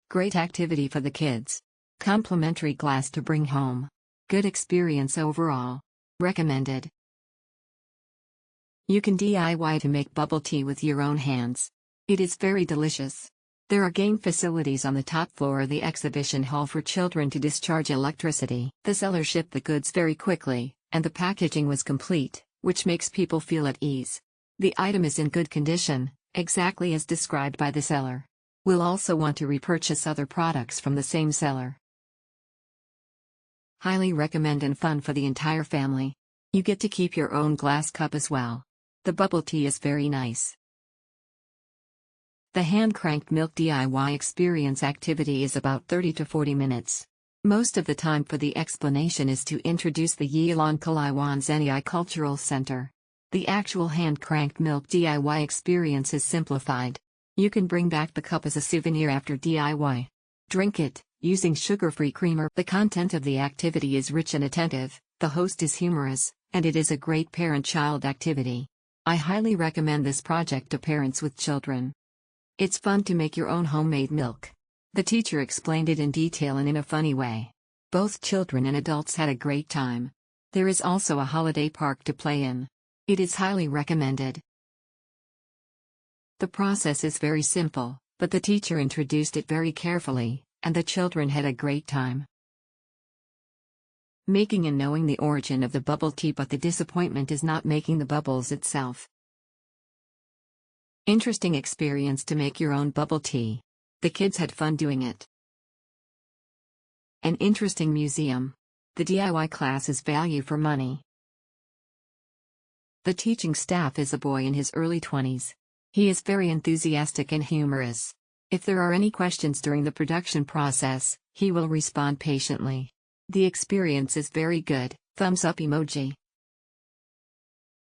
Great activity for the kids. Complimentary glass to bring home. Good experience overall. Recommended. You can DIY to make bubble tea with your own hands. It is very delicious. There are game facilities on the top floor of the exhibition hall for children to discharge electricity. The seller shipped the goods very quickly, and the packaging was complete, which makes people feel at ease. The item is in good condition, exactly as described by the seller. We'll also want to repurchase other products from the same seller. Highly recommend and fun for the entire family. You get to keep your own glass cup as well. The bubble tea is very nice. The hand-cranked milk DIY experience activity is about 30 to 40 minutes. Most of the time for the explanation is to introduce the Yilan Taiwan Zeni Cultural Center. The actual hand-cranked milk DIY experience is simplified. You can bring back the cup as a souvenir after DIY. Drink it, using sugar-free creamer. The content of the activity is rich and attentive, the host is humorous, and it is a great parent-child activity. I highly recommend this project to parents with children. It's fun to make your own homemade milk. The teacher explained it in detail and in a funny way. Both children and adults had a great time. There is also a holiday park to play in. It is highly recommended. The process is very simple, but the teacher introduced it very carefully, and the children had a great time. Making and knowing the origin of the bubble tea, but the disappointment is not making the bubbles itself. Interesting experience to make your own bubble tea. The kids had fun doing it. An interesting museum. The DIY class is value for money. The teaching staff is a boy in his early 20s. He is very enthusiastic and humorous. If there are any questions during the production process, he will respond patiently. The experience is very good. Thumbs up emoji.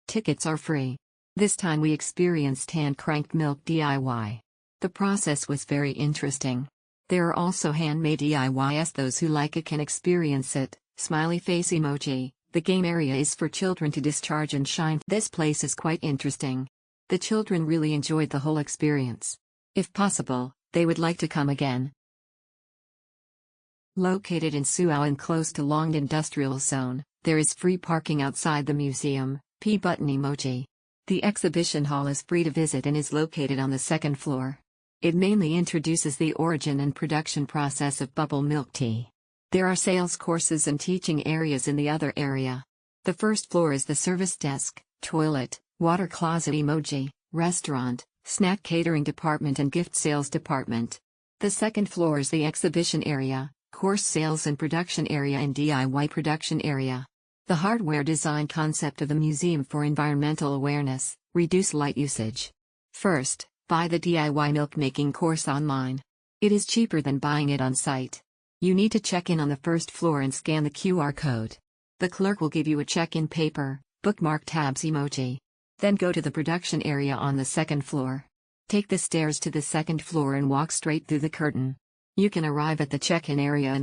Tickets are free. This time we experienced hand-cranked milk DIY. The process was very interesting. There are also handmade DIYs. Those who like it can experience it. Smiley face emoji. The game area is for children to discharge and shine. This place is quite interesting. The children really enjoyed the whole experience. If possible, they would like to come again. Located in Suao and close to Longed Industrial Zone, there is free parking outside the museum. P button emoji. The exhibition hall is free to visit and is located on the second floor. It mainly introduces the origin and production process of bubble milk tea. There are sales courses and teaching areas in the other area. The first floor is the service desk, toilet, water closet emoji, restaurant, snack catering department and gift sales department. The second floor is the exhibition area, course sales and production area and DIY production area. The hardware design concept of the museum for environmental awareness, reduce light usage. First, buy the DIY milk making course online. It is cheaper than buying it on site. You need to check in on the first floor and scan the QR code. The clerk will give you a check-in paper, bookmark tabs emoji. Then go to the production area on the second floor. Take the stairs to the second floor and walk straight through the curtain. You can arrive at the check-in area in the